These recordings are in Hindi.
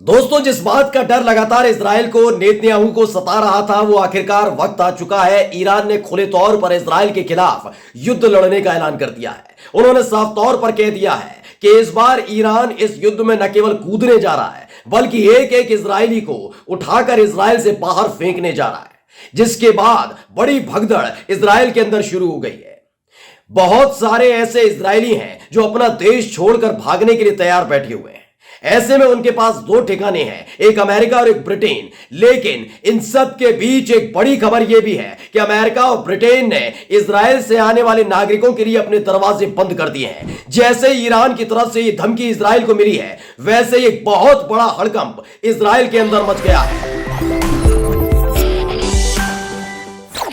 दोस्तों, जिस बात का डर लगातार इजराइल को नेतन्याहू को सता रहा था, वो आखिरकार वक्त आ चुका है। ईरान ने खुले तौर पर इजराइल के खिलाफ युद्ध लड़ने का ऐलान कर दिया है। उन्होंने साफ तौर पर कह दिया है कि इस बार ईरान इस युद्ध में न केवल कूदने जा रहा है, बल्कि एक एक इजरायली को उठाकर इजराइल से बाहर फेंकने जा रहा है। जिसके बाद बड़ी भगदड़ इजराइल के अंदर शुरू हो गई है। बहुत सारे ऐसे इजरायली हैं जो अपना देश छोड़कर भागने के लिए तैयार बैठे हुए हैं। ऐसे में उनके पास दो ठिकाने हैं, एक अमेरिका और एक ब्रिटेन। लेकिन इन सब के बीच एक बड़ी खबर यह भी है कि अमेरिका और ब्रिटेन ने इजराइल से आने वाले नागरिकों के लिए अपने दरवाजे बंद कर दिए हैं। जैसे ईरान की तरफ से यह धमकी इजराइल को मिली है, वैसे एक बहुत बड़ा हड़कंप इजराइल के अंदर मच गया है।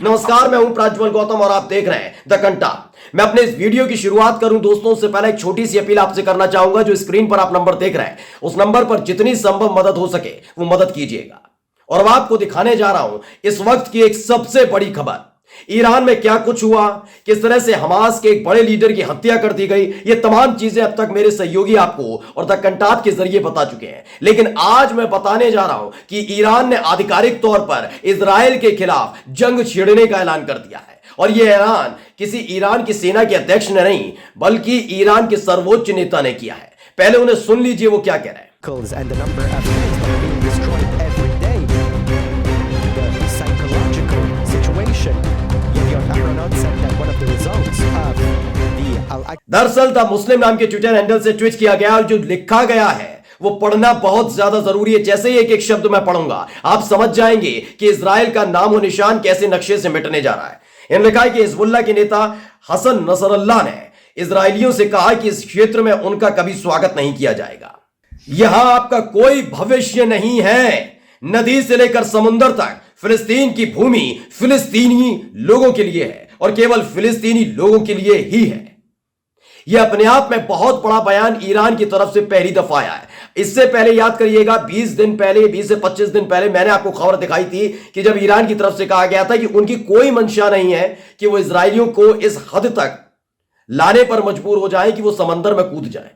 नमस्कार, मैं हूं प्रज्वल गौतम और आप देख रहे हैं द कंटा। मैं अपने इस वीडियो की शुरुआत करूं दोस्तों, उससे पहले एक छोटी सी अपील आपसे करना चाहूंगा। जो स्क्रीन पर आप नंबर देख रहे हैं, उस नंबर पर जितनी संभव मदद हो सके वो मदद कीजिएगा। और अब आपको दिखाने जा रहा हूं इस वक्त की एक सबसे बड़ी खबर। ईरान में क्या कुछ हुआ, किस तरह से हमास के एक बड़े लीडर की हत्या कर दी गई, ये तमाम चीजें अब तक मेरे सहयोगी आपको और द कंटाट के जरिए बता चुके हैं। लेकिन आज मैं बताने जा रहा हूं कि ईरान ने आधिकारिक तौर पर इजराइल के खिलाफ जंग छेड़ने का ऐलान कर दिया है। और यह ऐलान किसी ईरान की सेना के अध्यक्ष ने नहीं, बल्कि ईरान के सर्वोच्च नेता ने किया है। पहले उन्हें सुन लीजिए वो क्या कह रहे हैं। दरअसल द मुस्लिम नाम के ट्विटर हैंडल से ट्वीट किया गया और जो लिखा गया है वो पढ़ना बहुत ज्यादा जरूरी है। जैसे ही एक एक शब्द मैं पढ़ूंगा, आप समझ जाएंगे कि इजराइल का नाम और निशान कैसे नक्शे से मिटने जा रहा है। इन्होंने लिखा है कि हिजबुल्लाह के नेता हसन नसरल्लाह ने इजरायलियों से कहा कि इस क्षेत्र में उनका कभी स्वागत नहीं किया जाएगा। यहां आपका कोई भविष्य नहीं है। नदी से लेकर समुद्र तक फिलिस्तीन की भूमि फिलिस्तीनी लोगों के लिए है और केवल फिलिस्तीनी लोगों के लिए ही है। यह अपने आप में बहुत बड़ा बयान ईरान की तरफ से पहली दफा आया है। इससे पहले याद करिएगा, 20 दिन पहले, 20 से 25 दिन पहले मैंने आपको खबर दिखाई थी कि जब ईरान की तरफ से कहा गया था कि उनकी कोई मंशा नहीं है कि वो इजरायलियों को इस हद तक लाने पर मजबूर हो जाए कि वो समंदर में कूद जाए।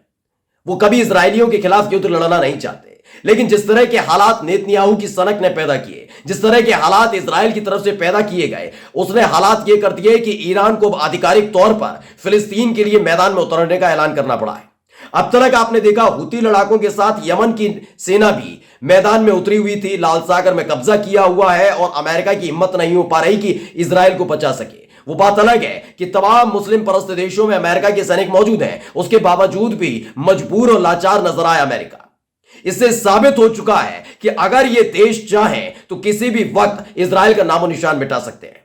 वो कभी इजरायलियों के खिलाफ युद्ध लड़ना नहीं चाहते। लेकिन जिस तरह के हालात नेतन्याहू की सनक ने पैदा किए, जिस तरह के हालात इजराइल की तरफ से पैदा किए गए, उसने हालात ये कर दिए कि ईरान को आधिकारिक तौर पर फिलिस्तीन के लिए मैदान में उतरने का ऐलान करना पड़ा है। अब तक आपने देखा, हुती लड़ाकों के साथ यमन की सेना भी मैदान में उतरी हुई थी, लाल सागर में कब्जा किया हुआ है और अमेरिका की हिम्मत नहीं हो पा रही कि इजराइल को बचा सके। वो बात अलग है कि तमाम मुस्लिम परस्त देशों में अमेरिका के सैनिक मौजूद हैं, उसके बावजूद भी मजबूर और लाचार नजर आया अमेरिका। इससे साबित हो चुका है कि अगर ये देश चाहें तो किसी भी वक्त इजराइल का नामो निशान मिटा सकते हैं।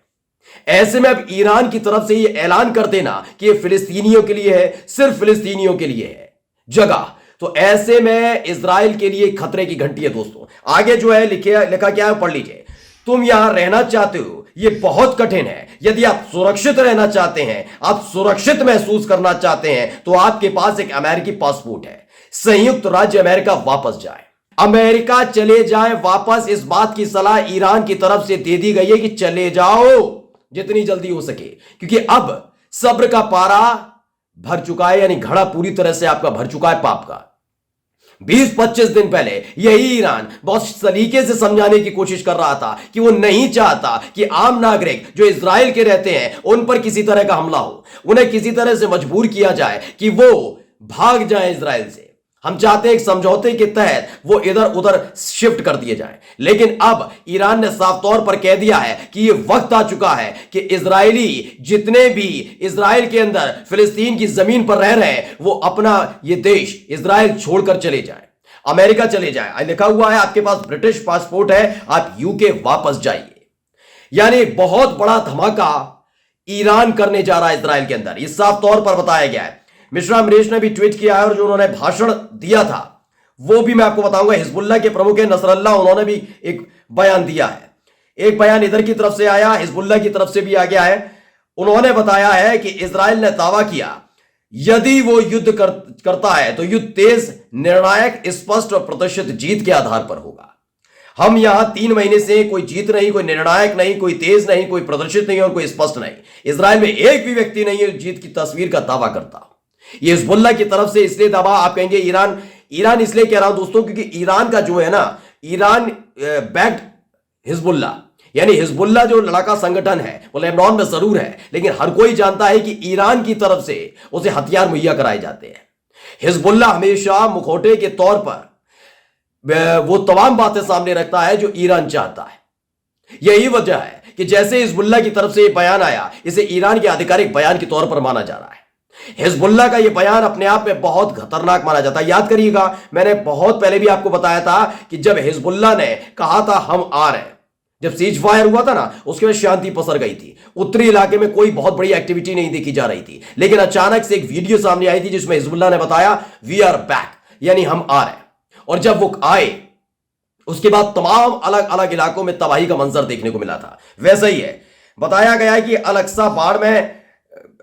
ऐसे में अब ईरान की तरफ से यह ऐलान कर देना कि यह फिलिस्तीनियों के लिए है, सिर्फ फिलिस्तीनियों के लिए है जगह, तो ऐसे में इजराइल के लिए खतरे की घंटी है। दोस्तों, आगे जो है लिखा क्या है, पढ़ लीजिए। तुम यहां रहना चाहते हो, यह बहुत कठिन है। यदि आप सुरक्षित रहना चाहते हैं, आप सुरक्षित महसूस करना चाहते हैं, तो आपके पास एक अमेरिकी पासपोर्ट है। संयुक्त राज्य अमेरिका वापस जाए, अमेरिका चले जाए वापस। इस बात की सलाह ईरान की तरफ से दे दी गई है कि चले जाओ जितनी जल्दी हो सके, क्योंकि अब सब्र का पारा भर चुका है, यानी घड़ा पूरी तरह से आपका भर चुका है पाप का। 20-25 दिन पहले यही ईरान बहुत सलीके से समझाने की कोशिश कर रहा था कि वो नहीं चाहता कि आम नागरिक जो इजराइल के रहते हैं उन पर किसी तरह का हमला हो, उन्हें किसी तरह से मजबूर किया जाए कि वो भाग जाए इजराइल से। हम चाहते हैं एक समझौते के तहत वो इधर उधर शिफ्ट कर दिए जाएं। लेकिन अब ईरान ने साफ तौर पर कह दिया है कि यह वक्त आ चुका है कि इजरायली जितने भी इजराइल के अंदर फिलिस्तीन की जमीन पर रह रहे हैं, वो अपना ये देश इजराइल छोड़कर चले जाएं, अमेरिका चले जाएं। लिखा हुआ है आपके पास ब्रिटिश पासपोर्ट है, आप यूके वापस जाइए। यानी एक बहुत बड़ा धमाका ईरान करने जा रहा है इजराइल के अंदर, यह साफ तौर पर बताया गया है। मिश्रा अमरीश ने भी ट्वीट किया है और जो उन्होंने भाषण दिया था वो भी मैं आपको बताऊंगा। हिजबुल्लाह के प्रमुख है नसरल्लाह, उन्होंने भी एक बयान दिया है। एक बयान इधर की तरफ से आया, हिजबुल्लाह की तरफ से भी आ गया है। उन्होंने बताया है कि इजराइल ने दावा किया यदि वो युद्ध करता है तो युद्ध तेज, निर्णायक, स्पष्ट और प्रतिशत जीत के आधार पर होगा। हम यहां 3 महीने से कोई जीत नहीं, कोई निर्णायक नहीं, कोई तेज नहीं, कोई प्रदर्शित नहीं और कोई स्पष्ट नहीं। इजराइल में एक भी व्यक्ति नहीं है जीत की तस्वीर का दावा करता। ये हिजबुल्लाह की तरफ से इसलिए दबा, आप कहेंगे ईरान इसलिए कह रहा हूं दोस्तों क्योंकि ईरान का जो है ना, ईरान बैक्ड हिजबुल्ला, यानी हिजबुल्ला जो लड़ाका संगठन है वो लेबनान में जरूर है, लेकिन हर कोई जानता है कि ईरान की तरफ से उसे हथियार मुहैया कराए जाते हैं। हिजबुल्ला हमेशा मुखौटे के तौर पर वो तमाम बातें सामने रखता है जो ईरान चाहता है। यही वजह है कि जैसे हिजबुल्ला की तरफ से यह बयान आया, इसे ईरान के आधिकारिक बयान के तौर पर माना जा रहा है। हिजबुल्ला का यह बयान अपने आप में बहुत खतरनाक माना जाता है। याद करिएगा, मैंने बहुत पहले भी आपको बताया था कि जब हिजबुल्ला ने कहा था हम आ रहे हैं, जब सीज फायर हुआ था ना, उसके बाद शांति पसर गई थी। उत्तरी इलाके में कोई बहुत बड़ी एक्टिविटी नहीं देखी जा रही थी, लेकिन अचानक से एक वीडियो सामने आई थी जिसमें हिजबुल्ला ने बताया वी आर बैक, यानी हम आ रहे हैं। और जब वो आए उसके बाद तमाम अलग अलग इलाकों में तबाही का मंजर देखने को मिला था। वैसा ही है, बताया गया है कि अल-अक्सा बाढ़ में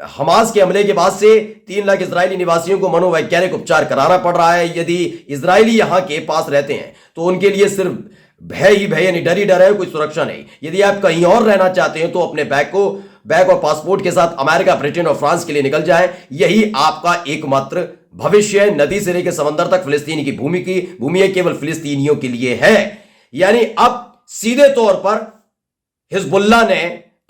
हमास के हमले के बाद से 3 लाख इजरायली निवासियों को मनोवैज्ञानिक उपचार कराना पड़ रहा है। यदि इजरायली यहां के पास रहते हैं तो उनके लिए सिर्फ भय ही भय, यानी डर ही डर है, कोई सुरक्षा नहीं। यदि आप कहीं और रहना चाहते हैं तो अपने बैग और पासपोर्ट के साथ अमेरिका, ब्रिटेन और फ्रांस के लिए निकल जाए। यही आपका एकमात्र भविष्य है। नदी से लेकर समंदर तक फिलिस्तीनी की भूमि है, केवल फिलिस्तीनियों के लिए है। यानी अब सीधे तौर पर हिजबुल्ला ने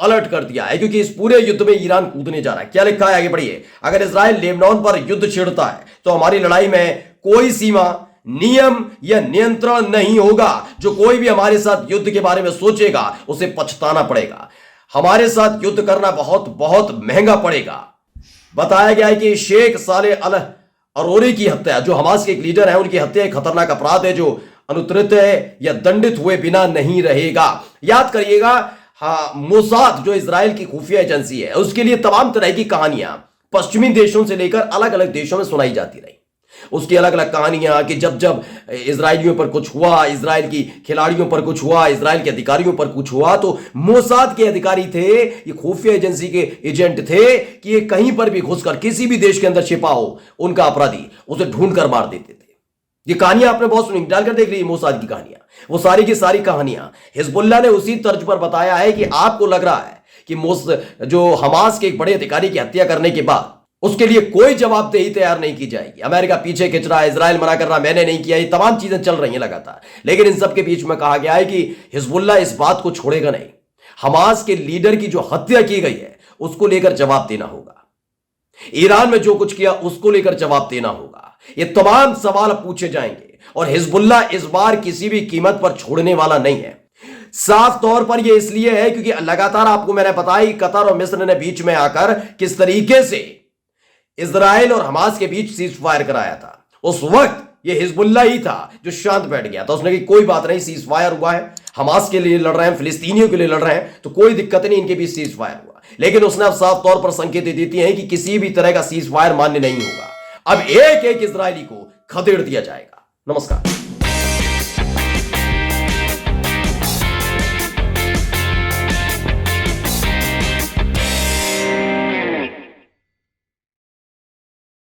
अलर्ट कर दिया है, क्योंकि इस पूरे युद्ध में ईरान कूदने जा रहा है। क्या लिखा है आगे पढ़िए, अगर इजराइल लेबनान पर युद्ध छेड़ता है तो हमारी लड़ाई में कोई सीमा, नियम या नियंत्रण नहीं होगा। जो कोई भी हमारे साथ युद्ध के बारे में सोचेगा उसे पछताना पड़ेगा। हमारे साथ युद्ध करना बहुत बहुत महंगा पड़ेगा। बताया गया है कि शेख साले अल अरोरी की हत्या, जो हमास के एक लीडर है, उनकी हत्या एक खतरनाक अपराध है जो अनुत्रित है या दंडित हुए बिना नहीं रहेगा। याद करिएगा, हाँ, मोसाद जो इजराइल की खुफिया एजेंसी है, उसके लिए तमाम तरह की कहानियां पश्चिमी देशों से लेकर अलग अलग देशों में सुनाई जाती रही। उसकी अलग अलग कहानियां कि जब जब इजरायलियों पर कुछ हुआ, इजराइल की खिलाड़ियों पर कुछ हुआ, इजराइल के अधिकारियों पर कुछ हुआ, तो मोसाद के अधिकारी थे, ये खुफिया एजेंसी के एजेंट थे कि ये कहीं पर भी घुसकर किसी भी देश के अंदर छिपा हो उनका अपराधी, उसे ढूंढ कर मार देते थे। ये कहानियां आपने बहुत सुनी, डालकर देख ली मोसाद की कहानियां। वो सारी की सारी कहानियां हिजबुल्ला ने उसी तर्ज पर बताया है कि आपको लग रहा है कि जो हमास के एक बड़े अधिकारी की हत्या करने के बाद उसके लिए कोई जवाबदेही तैयार नहीं की जाएगी। अमेरिका पीछे खिंच रहा है, इजराइल मना कर रहा, मैंने नहीं किया, ये तमाम चीजें चल रही हैं लगातार। लेकिन इन सब के बीच में कहा गया है कि हिजबुल्ला इस बात को छोड़ेगा नहीं। हमास के लीडर की जो हत्या की गई है उसको लेकर जवाब देना होगा। ईरान में जो कुछ किया उसको लेकर जवाब देना होगा। ये तमाम सवाल पूछे जाएंगे और हिजबुल्ला इस बार किसी भी कीमत पर छोड़ने वाला नहीं है। साफ तौर पर यह इसलिए है क्योंकि लगातार आपको मैंने बताया कतर और मिस्र ने बीच में आकर किस तरीके से इजराइल और हमास के बीच सीज फायर कराया था। उस वक्त यह हिजबुल्ला ही था जो शांत बैठ गया था। उसने कहा कोई बात नहीं, सीज फायर हुआ है, हमास के लिए लड़ रहे हैं, फिलिस्तीनियों के लिए लड़ रहे हैं, तो कोई दिक्कत नहीं, इनके बीच सीज फायर हुआ। लेकिन उसने अब साफ तौर पर संकेत दे देती है कि किसी भी तरह का सीज फायर मान्य नहीं होगा। अब एक एक इजरायली को खदेड़ दिया जाएगा। नमस्कार।